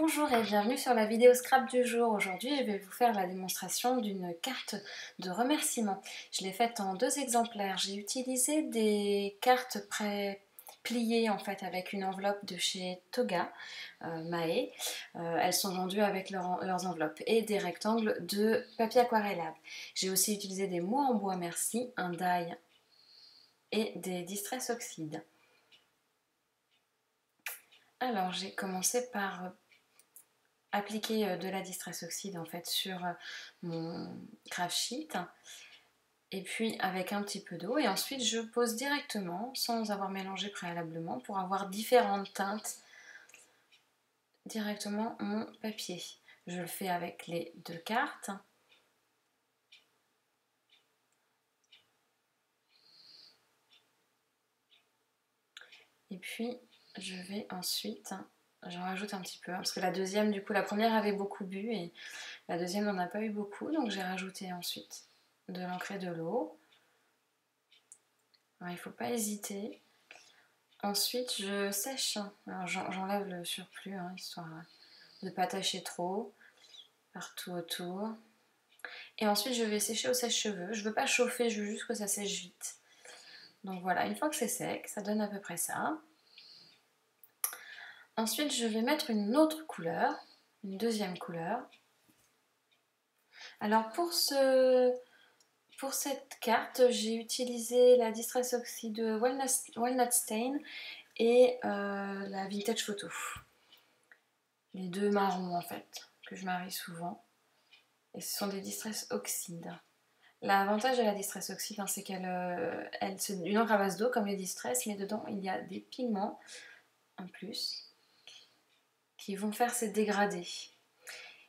Bonjour et bienvenue sur la vidéo scrap du jour. Aujourd'hui, je vais vous faire la démonstration d'une carte de remerciement. Je l'ai faite en 2 exemplaires. J'ai utilisé des cartes pliées en fait avec une enveloppe de chez Toga, Mae. Elles sont vendues avec leurs enveloppes et des rectangles de papier aquarellable. J'ai aussi utilisé des mots en bois merci, un die et des Distress Oxide. Alors j'ai commencé par appliquer de la Distress Oxide en fait sur mon craft sheet et puis avec un petit peu d'eau et ensuite je pose directement sans avoir mélangé préalablement pour avoir différentes teintes directement mon papier. Je le fais avec les 2 cartes. Et puis je vais ensuite, j'en rajoute un petit peu parce que la deuxième, du coup la première avait beaucoup bu et la deuxième n'en a pas eu beaucoup, donc j'ai rajouté ensuite de l'encre et de l'eau. Il ne faut pas hésiter. Ensuite, je sèche. Alors j'enlève le surplus, histoire de ne pas tacher trop partout autour. Et ensuite, je vais sécher au sèche-cheveux. Je ne veux pas chauffer, je veux juste que ça sèche vite. Donc voilà, une fois que c'est sec, ça donne à peu près ça. Ensuite, je vais mettre une autre couleur, une deuxième couleur. Alors pour cette carte, j'ai utilisé la Distress Oxide Walnut Stain et la Vintage Photo. Les 2 marrons en fait, que je marie souvent. Et ce sont des Distress Oxide. L'avantage de la Distress Oxide, c'est qu'elle c'est une encre à base d'eau comme les Distress, mais dedans il y a des pigments en plus qui vont faire ces dégradés.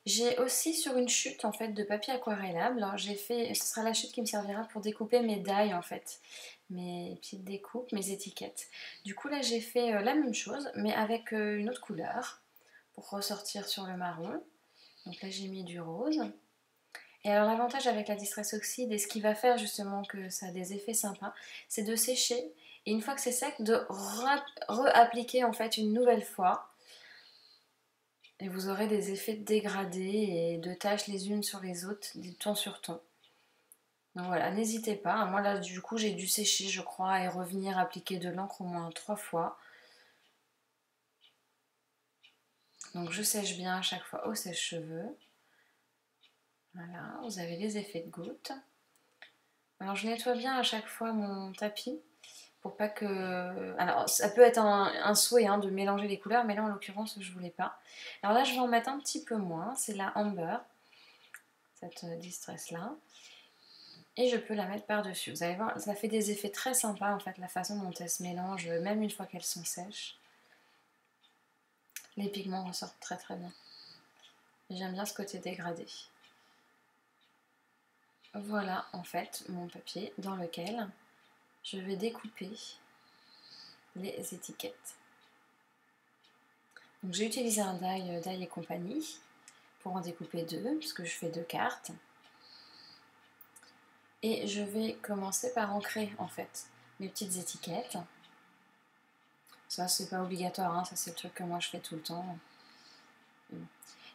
J'ai aussi sur une chute en fait de papier aquarellable, j'ai fait, ce sera la chute qui me servira pour découper mes die en fait, mes petites découpes, mes étiquettes. Du coup là j'ai fait la même chose mais avec une autre couleur pour ressortir sur le marron. Donc là j'ai mis du rose. Et alors l'avantage avec la Distress Oxide et ce qui va faire justement que ça a des effets sympas, c'est de sécher et une fois que c'est sec, de réappliquer en fait une nouvelle fois. Et vous aurez des effets de dégradés et de taches les unes sur les autres, des tons sur tons. Donc voilà, n'hésitez pas. Moi là du coup j'ai dû sécher je crois et revenir appliquer de l'encre au moins 3 fois. Donc je sèche bien à chaque fois au sèche-cheveux. Voilà, vous avez les effets de gouttes. Alors je nettoie bien à chaque fois mon tapis pour pas que... Alors ça peut être un souhait de mélanger les couleurs, mais là en l'occurrence je voulais pas. Alors là je vais en mettre un petit peu moins, c'est la Amber, cette Distress là. Et je peux la mettre par-dessus. Vous allez voir, ça fait des effets très sympas en fait, la façon dont elles se mélangent, même une fois qu'elles sont sèches. Les pigments ressortent très très bien. J'aime bien ce côté dégradé. Voilà en fait mon papier dans lequel je vais découper les étiquettes. Donc j'ai utilisé un die et compagnie pour en découper 2, puisque je fais 2 cartes. Et je vais commencer par ancrer en fait mes petites étiquettes. Ça c'est pas obligatoire, ça c'est le truc que moi je fais tout le temps.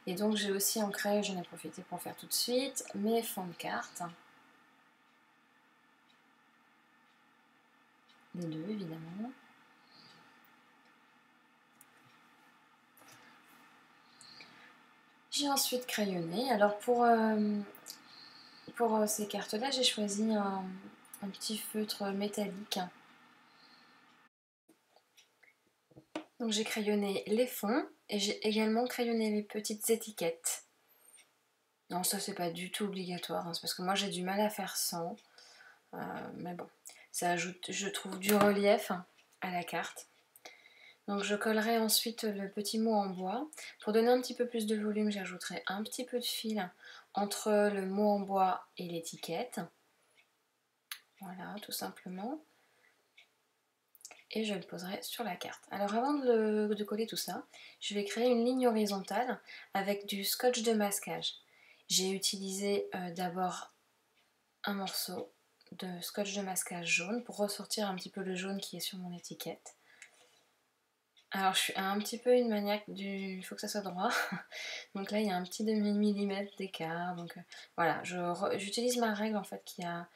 Et donc j'ai aussi ancré, j'en ai profité pour faire tout de suite, mes fonds de cartes. Les 2 évidemment. J'ai ensuite crayonné. Alors pour ces cartes-là, j'ai choisi un petit feutre métallique. Donc j'ai crayonné les fonds et j'ai également crayonné les petites étiquettes. Non, ça c'est pas du tout obligatoire, c'est parce que moi j'ai du mal à faire sans. Mais bon, ça ajoute, je trouve, du relief à la carte. Donc je collerai ensuite le petit mot en bois. Pour donner un petit peu plus de volume, j'ajouterai un petit peu de fil entre le mot en bois et l'étiquette. Voilà, tout simplement. Et je le poserai sur la carte. Alors avant de coller tout ça, je vais créer une ligne horizontale avec du scotch de masquage. J'ai utilisé d'abord un morceau de scotch de masquage jaune pour ressortir un petit peu le jaune qui est sur mon étiquette. Alors je suis un petit peu une maniaque du... Il faut que ça soit droit. Donc là il y a un petit demi-millimètre d'écart. Donc voilà, j'utilise ma règle en fait qui a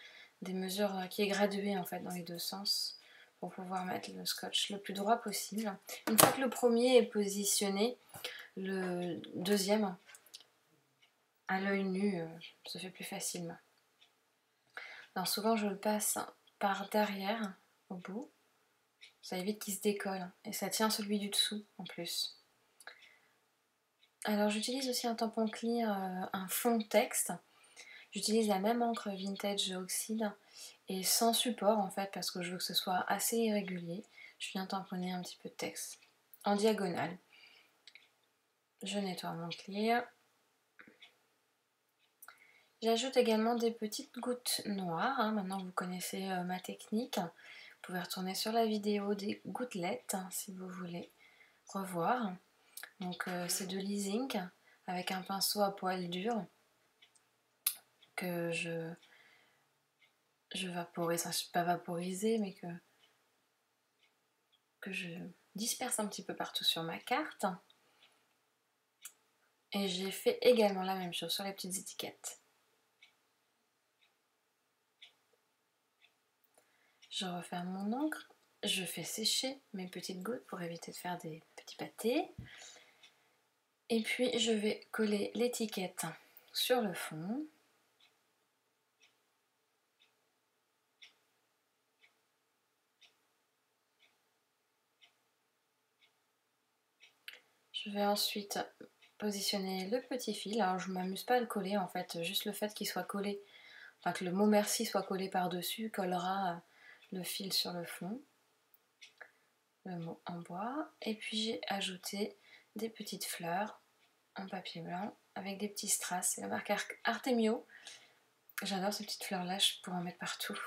des mesures, qui est graduée en fait dans les deux sens pour pouvoir mettre le scotch le plus droit possible. Une fois que le premier est positionné, le deuxième à l'œil nu se fait plus facilement. Alors souvent je le passe par derrière au bout. Ça évite qu'il se décolle et ça tient celui du dessous en plus. Alors j'utilise aussi un tampon clear, un fond texte. J'utilise la même encre vintage oxyde et sans support en fait parce que je veux que ce soit assez irrégulier. Je viens tamponner un petit peu de texte en diagonale. Je nettoie mon clear. J'ajoute également des petites gouttes noires. Maintenant vous connaissez ma technique. Vous pouvez retourner sur la vidéo des gouttelettes si vous voulez revoir. Donc c'est de l'e-zinc avec un pinceau à poil dur que je vaporise, enfin, je ne suis pas vaporisée mais que je disperse un petit peu partout sur ma carte. Et j'ai fait également la même chose sur les petites étiquettes. Je referme mon encre, je fais sécher mes petites gouttes pour éviter de faire des petits pâtés. Et puis je vais coller l'étiquette sur le fond. Je vais ensuite positionner le petit fil. Alors je ne m'amuse pas à le coller en fait, juste le fait qu'il soit collé, enfin que le mot merci soit collé par-dessus collera le fil sur le fond. Le mot en bois. Et puis j'ai ajouté des petites fleurs en papier blanc avec des petits strass. C'est la marque Artemio. J'adore ces petites fleurs là, je pourrais en mettre partout.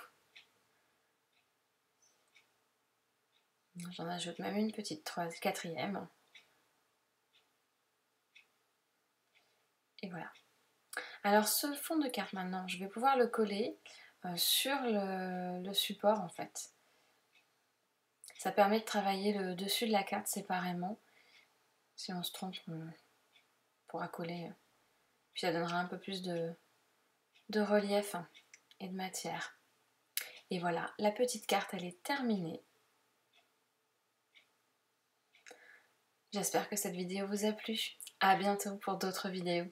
J'en ajoute même une petite quatrième. Et voilà. Alors ce fond de carte maintenant, je vais pouvoir le coller sur le support en fait. Ça permet de travailler le dessus de la carte séparément. Si on se trompe, on pourra coller. Puis ça donnera un peu plus de relief et de matière. Et voilà, la petite carte elle est terminée. J'espère que cette vidéo vous a plu. À bientôt pour d'autres vidéos.